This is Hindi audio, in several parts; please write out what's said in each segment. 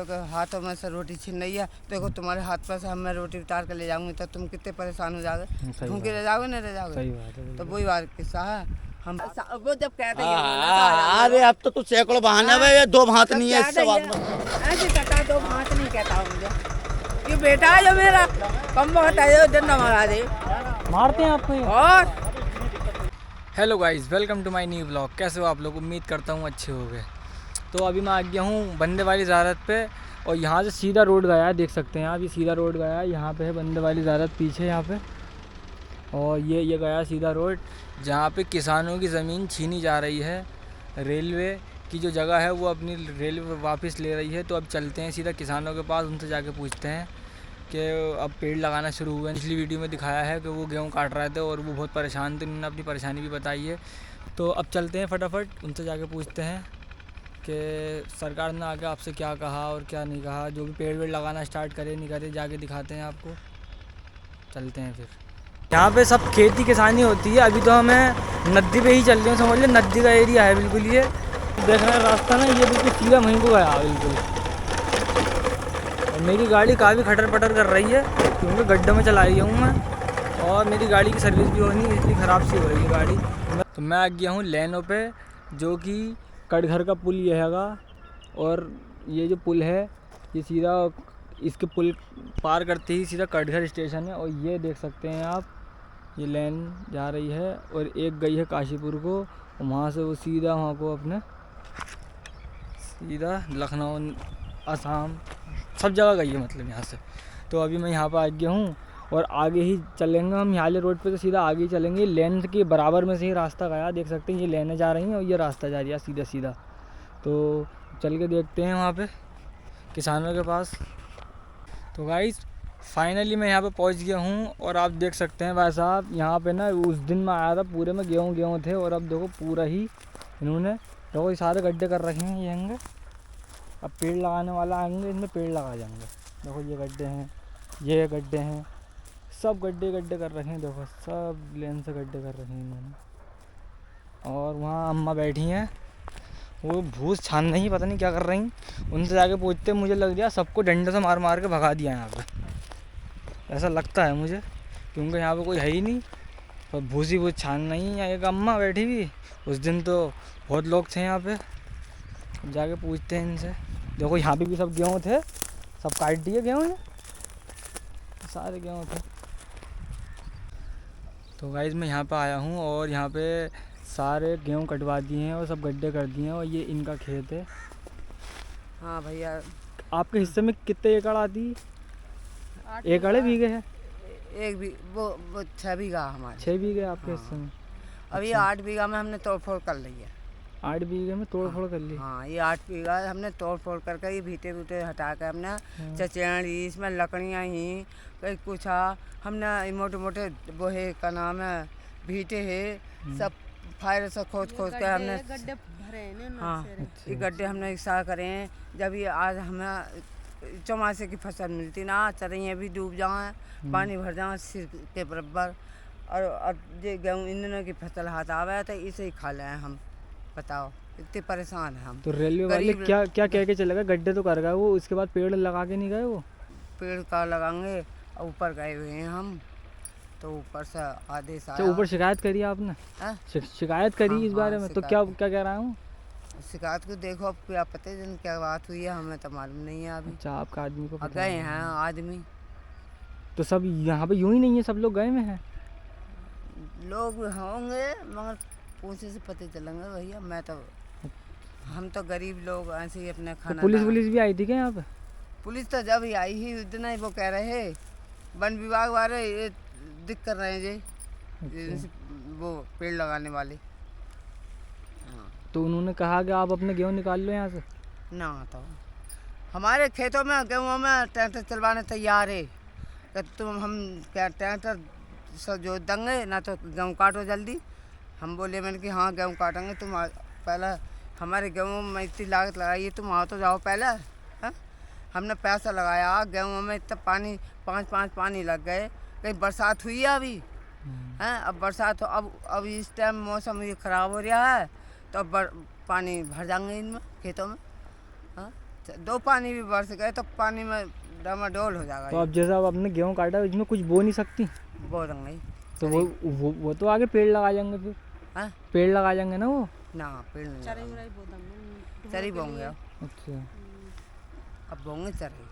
हाथों में से रोटी छीन रही है। देखो तुम्हारे हाथ पर से मैं रोटी उतार कर ले जाऊंगी तो तुम कितने परेशान हो जाओगे, भूखे रह जाओगे नहीं रह जाओगे। सही बात है। तो वही बात किस्सा है। हम वो जब कहते हैं अरे अब तो तू सैकड़ों बहाने में ये दो भात नहीं है इस सवाल में। ऐसे कहता दो भात नहीं कहता हूँ मुझे। ये बेटा है जो मेरा कम बहुत है जो डंडा मारा दे मारते हैं आपको ये? और hello guys, welcome to my new blog. कैसे हो आप लोग? उम्मीद करता हूँ अच्छे हो गए। तो अभी मैं आ गया हूँ बंदे वाली ज़ियारत पे और यहाँ से सीधा रोड गया है, देख सकते हैं आप। ये सीधा रोड गया है, यहाँ पे है बंदे वाली ज़ियारत पीछे यहाँ पे। और ये गया सीधा रोड जहाँ पे किसानों की ज़मीन छीनी जा रही है। रेलवे की जो जगह है वो अपनी रेलवे वापस ले रही है। तो अब चलते हैं सीधा किसानों के पास, उनसे जाके पूछते हैं कि अब पेड़ लगाना शुरू हुए हैं। पिछली वीडियो में दिखाया है कि वो गेहूँ काट रहे थे और वो बहुत परेशान थे, उन्होंने अपनी परेशानी भी बताई है। तो अब चलते हैं फटाफट उनसे जाके पूछते हैं कि सरकार ने आगे आपसे क्या कहा और क्या नहीं कहा। जो भी पेड़ वेड़ लगाना स्टार्ट करे नहीं करे जाके दिखाते हैं आपको। चलते हैं फिर। यहाँ पे सब खेती किसानी होती है। अभी तो हमें नदी पे ही चल रहे हैं, समझ लो नदी का एरिया है बिल्कुल। ये देख रहे हैं रास्ता ना, ये बिल्कुल सीधा वहीं को गया बिल्कुल। और मेरी गाड़ी काफ़ी खटर पटर कर रही है क्योंकि गड्ढे में चला रही हूँ मैं, और मेरी गाड़ी की सर्विस भी होनी इसलिए ख़राब सी हो रही है गाड़ी। तो मैं आ गया हूँ लेनों पे, जो कि कटघर का पुल ये हैगा। और ये जो पुल है ये सीधा इसके पुल पार करते ही सीधा कटघर स्टेशन है। और ये देख सकते हैं आप, ये लेन जा रही है और एक गई है काशीपुर को, और वहाँ से वो सीधा वहाँ को अपने सीधा लखनऊ, असम, सब जगह गई है मतलब यहाँ से। तो अभी मैं यहाँ पर आ गया हूँ और आगे ही चलेंगे हम। हिले रोड पे तो सीधा आगे ही चलेंगे। लेन के बराबर में से ही रास्ता गया, देख सकते हैं ये लेने जा रही हैं और ये रास्ता जा रही है सीधा सीधा। तो चल के देखते हैं वहाँ पे किसानों के पास। तो गाइस फाइनली मैं यहाँ पे पहुँच गया हूँ और आप देख सकते हैं भाई साहब, यहाँ पे ना उस दिन मैं आया था पूरे में गेहूँ थे, और अब देखो पूरा ही इन्होंने देखो ये सारे गड्ढे कर रखे हैं। ये होंगे अब पेड़ लगाने वाला आएंगे, इसमें पेड़ लगा जाएंगे। देखो ये गड्ढे हैं, ये गड्ढे हैं, सब गड्ढे कर रखे हैं। देखो सब लेन से गड्ढे कर रखे हैं इन्होंने। और वहाँ अम्मा बैठी हैं, वो भूस छान रही, पता नहीं क्या कर रही। उनसे जाके पूछते, मुझे लग गया सबको डंडे से मार मार के भगा दिया यहाँ पे, ऐसा लगता है मुझे, क्योंकि यहाँ पे कोई है ही नहीं। और भूसी भूस छान रही है एक अम्मा बैठी हुई। उस दिन तो बहुत लोग थे यहाँ पे, जाके पूछते हैं इनसे। देखो यहाँ पे भी सब गेहूँ थे, सब काट दिए गेहूँ, ये सारे गेहूँ थे। तो गाइस मैं यहाँ पे आया हूँ और यहाँ पे सारे गेहूँ कटवा दिए हैं और सब गड्ढे कर दिए हैं, और ये इनका खेत है। हाँ भैया, आपके हिस्से में कितने एकड़ आती? एकड़ बीघे है? एक भी वो 6 बीघा हमारे। 6 बीघे आपके हिस्से में? अभी 8 बीघा में हमने तोड़फोड़ कर ली है। 8 बीघे में तोड़-फोड़ कर ली? हाँ, ये 8 बीघा हमने तोड़-फोड़ करके ये भीटे भूटे हटा के हमने चचेड़ी इसमें लकड़ियाँ ही कहीं कुछ हमने मोटे मोटे वो है का नाम है भीटे है, सब फायर से खोद के हमने गड्ढे भरे हैं। हाँ, ये गड्ढे हमने इकसा करे हैं। जब ये आज हमें चौमासे की फसल मिलती ना, चरैयाँ भी डूब जाएँ, पानी भर जाए सिर के बराबर, और ये गेहूँ इन दिनों की फसल हाथ आवे तो इसे ही खा लें हम। बताओ इतने परेशान हैं हम। तो रेलवे वाले क्या क्या कह के चले गए? गड्ढे तो कर गए वो, उसके बाद पेड़ लगा के नहीं गए वो? पेड़ का लगाएंगे, ऊपर गए हुए हैं हम, तो ऊपर से आदेश आया। तो ऊपर शिकायत करी आपने? शिकायत करी? हाँ, इस बारे में तो क्या क्या कह रहा हूँ? शिकायत को देखो अब क्या पता है क्या बात हुई है, हमें तो मालूम नहीं है अभी। अच्छा, आपका आदमी को गए हैं आदमी। तो सब यहाँ पे यूँ ही नहीं है, सब लोग गए में हैं? लोग होंगे मगर पूछे से पता चलेंगे भैया। मैं तो हम तो गरीब लोग ऐसे ही अपने खाना। तो पुलिस भी आई थी क्या यहाँ पे? पुलिस तो जब ही आई ही उस दिन ही वो कह रहे हैं वन विभाग वाले ये दिक कर रहे हैं जी, वो पेड़ लगाने वाले। हाँ। तो उन्होंने कहा कि आप अपने गेहूँ निकाल लो यहाँ से? ना तो हमारे खेतों में गेहूँ में ट्रैक्टर चलवाने तैयार है कि तुम हम क्या ट्रैक्टर से जोत देंगे ना, तो गेहूँ काटो जल्दी। हम बोले मैंने कि हाँ गेहूँ काटेंगे, तुम पहले हमारे गेहूँ में इतनी लागत लगाई है, तुम आओ तो जाओ पहले। हाँ, हमने पैसा लगाया, गेहूँ में इतना पानी 5 पानी लग गए। कहीं बरसात हुई है अभी? हैं, अब बरसात हो, अब इस टाइम मौसम ये ख़राब हो रहा है, तो अब पानी भर जाएंगे इनमें खेतों में। हाँ, दो पानी भी बरस गए तो पानी में डमाडोल हो जाएगा। तो अब जैसा अब आपने गेहूँ काटा इसमें कुछ बो नहीं सकती, बो देंगे। तो वो तो आगे पेड़ लगा जाएंगे फिर। हाँ? पेड़ लगा जाएंगे ना वो। ना पेड़ नहीं लगाएंगे। चरी बोंगे अब। अच्छा, अब बोंगे चरी।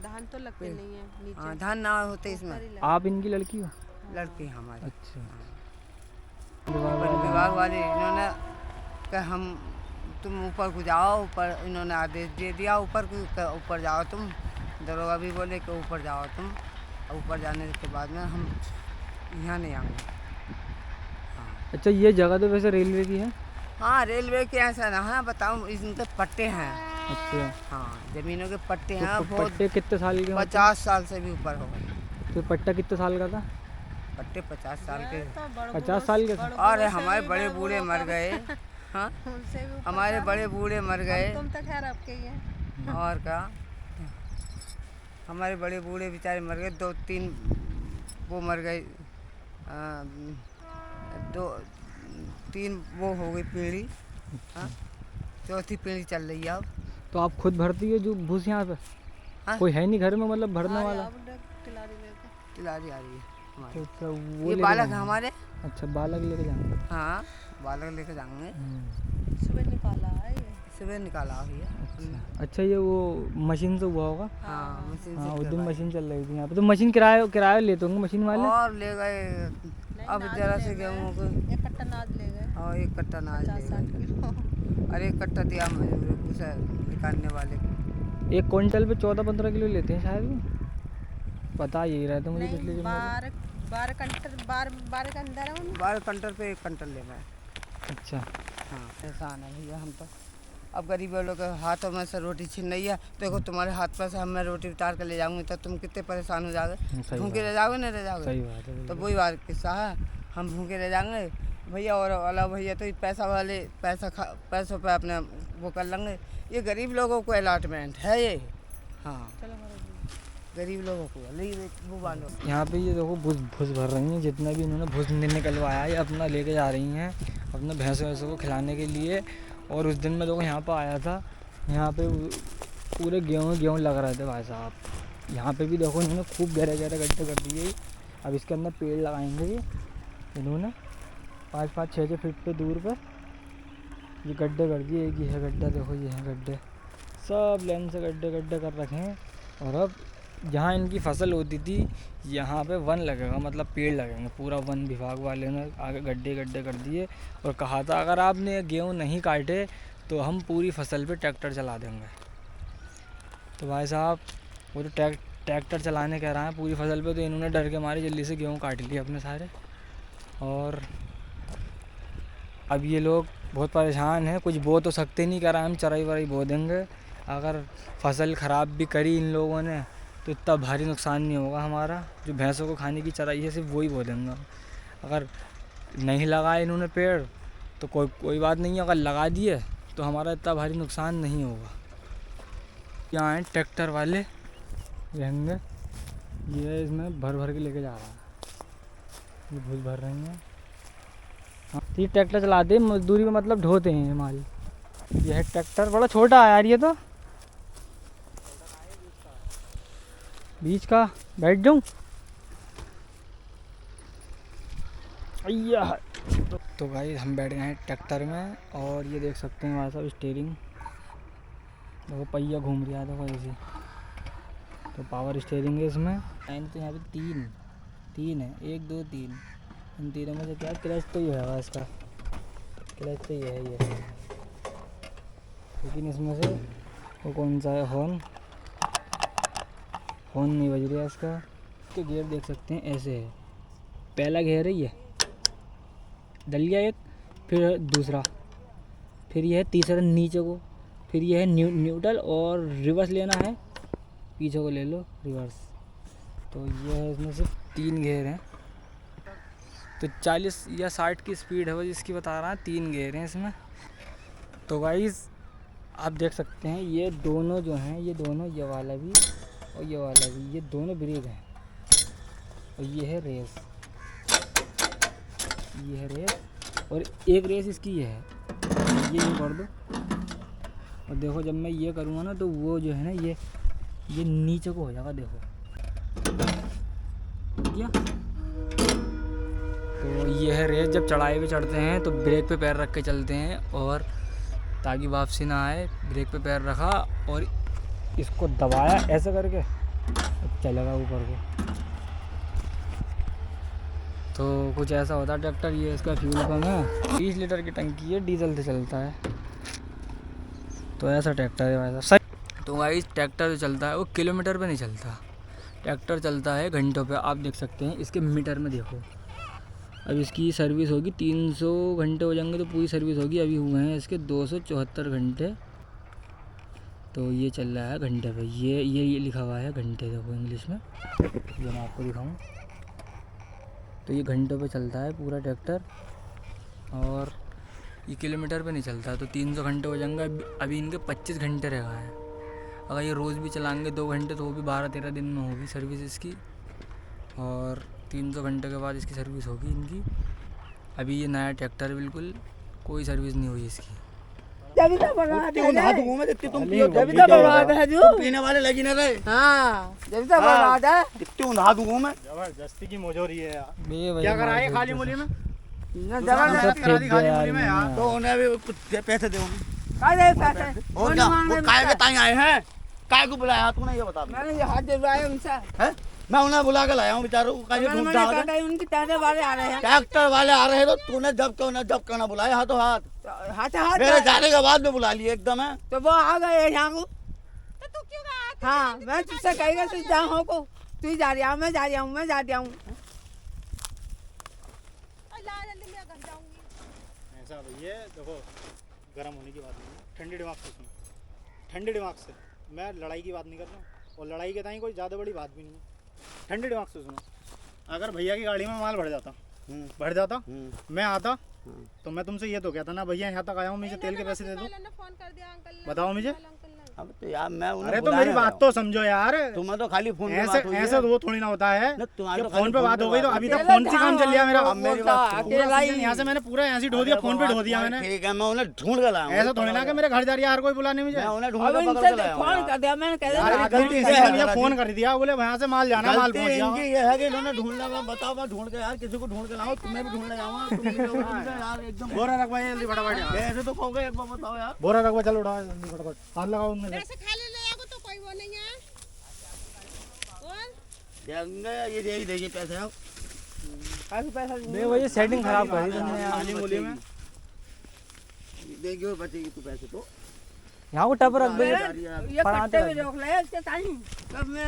धान तो लगते नहीं है नीचे। हाँ, धान ना होते इसमें। आप इनकी लड़की हो? लड़की हमारी। अच्छा। वन विभाग वाले इन्होंने कहा हम तुम ऊपर को जाओ, ऊपर इन्होंने आदेश दे दिया ऊपर जाओ तुम। दरोगा भी बोले कि ऊपर जाओ तुम। ऊपर जाने के बाद में हम यहाँ नहीं आएंगे। अच्छा, ये जगह तो वैसे रेलवे की है? हाँ, रेलवे के ऐसा ना है, बताऊँ इनके पट्टे हैं। अच्छा। हाँ, जमीनों के पट्टे तो हैं बहुत। पट्टे कितने साल के? 50 साल से भी ऊपर हो गए। तो पट्टा कितने साल का था? पट्टे 50 साल के। 50 साल के थे? और हमारे बड़े बूढ़े मर गए। हाँ, उनसे भी हमारे बड़े बूढ़े मर गए। तुम तो खैर आपके ही है। और क्या, हमारे बड़े बूढ़े बेचारे मर गए। 2-3 वो मर गए। 2-3 वो हो गई पीढ़ी। हाँ, चौथी पीढ़ी चल रही है अब। तो आप खुद भरती है जो भूस यहाँ पे? हाँ? कोई है नहीं घर में मतलब भरने वाला? तिलारी आ रही है हमारी। तो अच्छा, वो ये लेके बालक जाएंगे? है हमारे। अच्छा, बालक लेके जाएंगे। हाँ, बालक लेकर जाएंगे। सुबह निकाला है ये। सुबह निकाला हुई है। अच्छा, ये वो मशीन से हुआ होगा? हाँ, मशीन हाँ, से उस दिन करवाई। मशीन चल रही थी यहाँ पे। तो मशीन किराया लेते होंगे मशीन वाले? और ले गए अब जरा से गेहूँ को। एक कट्टा नाज ले गए। और 1 कट्टा नाज ले 50-60 गए। किलो। और 1 कट्टा दिया उसे निकालने वाले को। 1 क्विंटल पे 14-15 किलो लेते हैं शायद वो। पता यही रहता मुझे पिछले जब 12 के अंदर है उनमें। 12 कंटल पे 1 कंटल ले गए। अच्छा। हाँ, एहसान है भैया हम तो। अब गरीब लोग के हाथों में से रोटी छीन रही है। देखो तुम्हारे हाथ पर से मैं रोटी उतार कर ले जाऊंगी तो तुम कितने परेशान हो जाओगे। सही भूखे बात। रह जाओगे ना रह जाओगे। सही बात है। तो वही बात किस्सा है, हम भूखे रह जाएंगे भैया। और वाला भैया तो पैसा वाले पैसों पे अपने वो कर लेंगे। ये गरीब लोगों को अलॉटमेंट है ये। हाँ, गरीब लोगों को वो वालों। यहाँ पे ये देखो भूस भर रही हैं। जितना भी इन्होंने भूस निकलवाया है ये अपना लेके जा रही हैं अपने भैंसों वैसों को खिलाने के लिए। और उस दिन मैं देखो यहाँ पे आया था, यहाँ पे पूरे गेहूँ लग रहे थे भाई साहब। यहाँ पे भी देखो इन्होंने खूब गहरे गड्ढे कर दिए। अब इसके अंदर पेड़ लगाएंगे ये इन्होंने 5-5, 6-6 फीट पे दूर पर ये गड्ढे कर दिए। एक ये है गड्ढा, देखो ये है गड्ढे, सब लाइन से गड्ढे कर रखे हैं। और अब जहाँ इनकी फसल होती थी यहाँ पे वन लगेगा, मतलब पेड़ लगेंगे। पूरा वन विभाग वाले ने आगे गड्ढे कर दिए और कहा था अगर आपने गेहूँ नहीं काटे तो हम पूरी फसल पे ट्रैक्टर चला देंगे। तो भाई साहब वो तो ट्रैक्टर चलाने कह रहा है पूरी फसल पे, तो इन्होंने डर के मारे जल्दी से गेहूँ काट लिए अपने सारे। और अब ये लोग बहुत परेशान हैं, कुछ बो तो सकते नहीं, कह रहा हम चराई वराई बो देंगे। अगर फसल ख़राब भी करी इन लोगों ने तो इतना भारी नुकसान नहीं होगा हमारा। जो भैंसों को खाने की चराई है सिर्फ वही बो देंगे। अगर नहीं लगाए इन्होंने पेड़ तो कोई बात नहीं है, अगर लगा दिए तो हमारा इतना भारी नुकसान नहीं होगा। यहाँ हैं ट्रैक्टर वाले रहेंगे, ये इसमें भर के लेके जा रहा है। ये भूस भर रही हैं। हाँ, तो ये ट्रैक्टर चलाते हैं मजदूरी में, मतलब ढोते हैं ये माल। यह है ट्रैक्टर, बड़ा छोटा है यार ये तो। बीच का बैठ जाऊं? अय्या। तो भाई हम बैठ गए हैं ट्रैक्टर में और ये देख सकते हैं हमारे साथ स्टीयरिंग, देखो पहिया घूम रहा है देखो ऐसे। तो पावर स्टीयरिंग है इसमें। लाइन तो यहाँ पे तीन है, 1 2 3। इन तीनों में से क्या क्लच तो ये है इसका, क्लच तो ये है ये। लेकिन इसमें से वो कौन सा है, हॉर्न नहीं बज रहा है इसका। तो गियर देख सकते हैं ऐसे है, पहला गियर है ये डल गया एक, फिर दूसरा, फिर ये है तीसरा नीचे को, फिर ये है न्यूट्रल और रिवर्स लेना है पीछे को ले लो रिवर्स। तो ये है इसमें सिर्फ 3 गियर हैं। तो 40 या 60 की स्पीड है वो जिसकी बता रहा है, 3 गियर हैं इसमें। तो गाइस आप देख सकते हैं ये दोनों जो हैं, ये दोनों ये वाला भी और ये वाला भी, ये दोनों ब्रेक हैं। और ये है रेस, और एक रेस इसकी ये है, ये कर दो। और देखो जब मैं ये करूँगा ना तो वो जो है ना ये नीचे को हो जाएगा, देखो क्या। तो ये है रेस, जब चढ़ाई पे चढ़ते हैं तो ब्रेक पे पैर रख के चलते हैं, और ताकि वापसी ना आए ब्रेक पे पैर रखा और इसको दबाया ऐसे करके चलेगा ऊपर को। तो कुछ ऐसा होता है ट्रैक्टर। ये इसका फ्यूल कम है, 20 लीटर की टंकी है, डीजल से चलता है। तो ऐसा ट्रैक्टर है भाई साहब। तो भाई ट्रैक्टर जो चलता है वो किलोमीटर पे नहीं चलता, ट्रैक्टर चलता है घंटों पे। आप देख सकते हैं इसके मीटर में, देखो अब इसकी सर्विस होगी 300 घंटे हो जाएंगे तो पूरी सर्विस होगी। अभी हुए हैं इसके 274 घंटे। तो ये चल रहा है घंटे पे, ये लिखा हुआ है घंटे, देखो इंग्लिश में, ये मैं आपको दिखाऊँ। तो ये घंटों पे चलता है पूरा ट्रैक्टर, और ये किलोमीटर पे नहीं चलता। तो 300 घंटे हो जाएंगे। अभी इनके 25 घंटे रह गए हैं। अगर ये रोज़ भी चलाएंगे 2 घंटे तो वो भी 12-13 दिन में होगी सर्विस इसकी, और 300 घंटे के बाद इसकी सर्विस होगी इनकी। अभी ये नया ट्रैक्टर है, बिल्कुल कोई सर्विस नहीं हुई इसकी। जब तक बर्बाद है हाथ घूमे देखते तुम पियो, जब तक बर्बाद है जो पीने वाले लगी ना रहे। हाँ जब तक बर्बाद है कितने हाथ घूमे। जबरदस्ती की मोजोरी है यार। क्या क्या कराए खाली मूली में? जबरदस्त करा दी खाली मूली में यार। तो उन्हें भी कुछ पैसे दे उन्हें। काय दे पैसे और क्या वो काय के ताई आए हैं, काय को बुलाया तूने ये बता। मैंने ये हाथ दिलवाया उनसे, है मैं उन्हें बुला के लाया हूँ बेचारों को, मैंने ढूंढ मना कहा था उनकी टैंडर वाले आ रहे हैं। ट्रैक्टर वाले आ रहे हैं तो तूने जब करना बुलाया हाथों हाथ। हाथ हाथ मेरे जाने के बाद में बुला लिए एकदम है। तो वो आ गए यहाँ को। तो तू क्यों गया? हाँ मैं तुझसे कहेगा तू जा हो को, तू जा रहा हूँ, मैं जा रहा हूँ, मैं जा रहा हूँ। ला जल्दी, मैं घर जाऊंगी। ऐसा भैया देखो, गर्म होने की बात नहीं है, ठंडे दिमाग से सुनो, ठंडे दिमाग से। मैं लड़ाई की बात नहीं कर रहा हूँ, और लड़ाई के ताई कोई ज़्यादा बड़ी बात भी नहीं है। ठंडे दिमाग से सुनो, अगर भैया की गाड़ी में माल भर जाता मैं आता तो मैं तुमसे ये तो कहता ना, भैया यहाँ तक आया हूँ, मुझे तेल के पैसे दे दो। फोन कर दिया अंकल ने, बताओ मुझे। अब तो यार मैं उन्हें अरे तो मेरी बात तो समझो यार। तुम्हें तो खाली फोन पे ऐसे बात हुई है। ऐसे तो वो थोड़ी ना होता है ना, तुम्हारी कि तो खाली फोन पे बात हो गई तो अभी तक अकेला फोन से काम चल लिया मेरा। अब मेरी बात सुनो। पूरा सीजन यहाँ से मैंने पूरा ऐसे ढो दिया, फोन पे ढो दिया मैंने। ठीक है मैं उन्हें ढूंढ के लाया हूँ। ऐसा थोड़ी ना कि मेरे घर जा रही है हर कोई बुलाने मुझे। मैं उन्हें ढूंढ अब के पकड़ इनसे के लाया हूँ फोन यार। कर दिया, मैंने कह यार दिया गलती से मुझे फोन कर दिया, बोले वहाँ से माल जाना, माल पहुँच गलती गया। इनकी ये है कि इन्होंने ढूंढ लिया। मैं बताओ मैं ढूंढ के यार किसी को ढूंढ के लाऊं, तुम्हें भी ढूंढ ले जाऊंगा। तुम भी लोग ढूंढ के यार एकदम बोरा रखवा जल्दी फटाफट यार। ऐसे तो कहोगे एक बार बताओ यार। बोरा रखवा, चलो उठाओ जल्दी फटाफट, हाथ लगाओ उनमें से। मेरे से खाली ले आओगे तो कोई वो नहीं है। बोल। देंगे ये यही देखिए पैसे आप काफी पैसा नहीं वो ये सेटिंग खराब कर दी तुमने यार। खाली मूली में देखिए बचेगी तू पैसे तो। यहाँ को टप रख दे। ये पढ़ाते कट्टे भी रहते। रोक ले इसके टाइम। तब मैं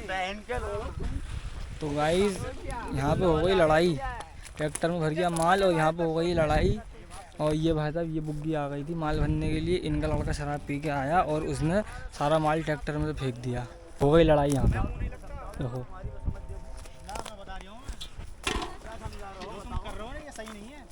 बहन के लोग तो गाइस यहाँ पे हो गई लड़ाई, ट्रैक्टर में भर गया माल और यहाँ पे हो गई लड़ाई। और ये भाई साहब ये बुग्गी आ गई थी माल भरने के लिए, इनका लड़का शराब पी के आया और उसने सारा माल ट्रैक्टर में से फेंक दिया। हो गई लड़ाई यहाँ पे, देखो। सही नहीं है,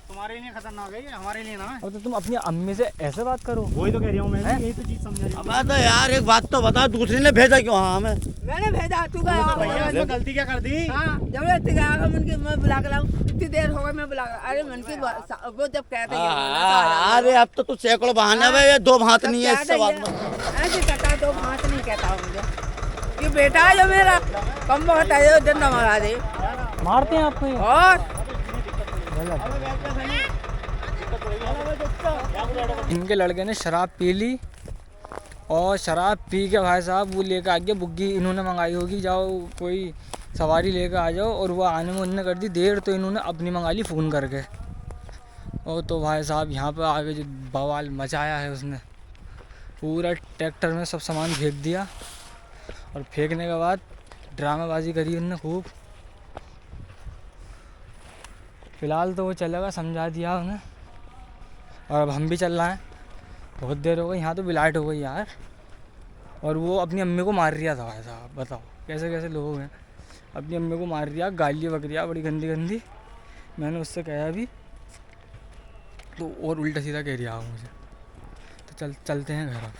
तुम्हारे लिए खतरनाक है ये, हमारे लिए ना है। अब तो तुम अपनी अम्मी से ऐसे बात करो। वही तो कह रही हूँ मैं, यही तो चीज समझा रही हूँ। अब तो यार एक बात तो बता, दूसरी ने भेजा क्यों? हाँ हमें मैंने भेजा, तू गया तो भैया इसमें गलती क्या कर दी? हाँ जबरदस्ती गया मन की, मैं बुला के लाऊं, इतनी देर हो गई मैं बुला के। अरे मन की वो जब कहते अरे अब तो तू सैकड़ों बहाने हैं, ये दो भात नहीं है इससे बात में। ऐसे कहता है, दो भात नहीं कहता हूँ मुझे। ये बेटा है जो मेरा, कम बहुत है जो डंडा मारा दे। मारते हैं आपको ये। और इनके लड़के ने शराब पी ली और शराब पी के भाई साहब वो लेकर आ गया बुग्गी। इन्होंने मंगाई होगी, जाओ कोई सवारी लेकर आ जाओ, और वो आने में उन्होंने कर दी देर, तो इन्होंने अपनी मंगा ली फ़ोन करके। और तो भाई साहब यहाँ पे आगे जो बवाल मचाया है उसने, पूरा ट्रैक्टर में सब सामान फेंक दिया, और फेंकने के बाद ड्रामेबाजी करी उनने खूब। फ़िलहाल तो वो चलेगा, समझा दिया उन्हें, और अब हम भी चल रहे हैं। बहुत देर हो गई, यहाँ तो बिलाट हो गई यार। और वो अपनी अम्मी को मार रिया था भाई साहब, बताओ कैसे कैसे लोग हैं। अपनी अम्मी को मार रिया, गालियाँ बक रिया बड़ी गंदी गंदी। मैंने उससे कहा भी तो और उल्टा सीधा कह रिया मुझे। तो चलते हैं घर अब।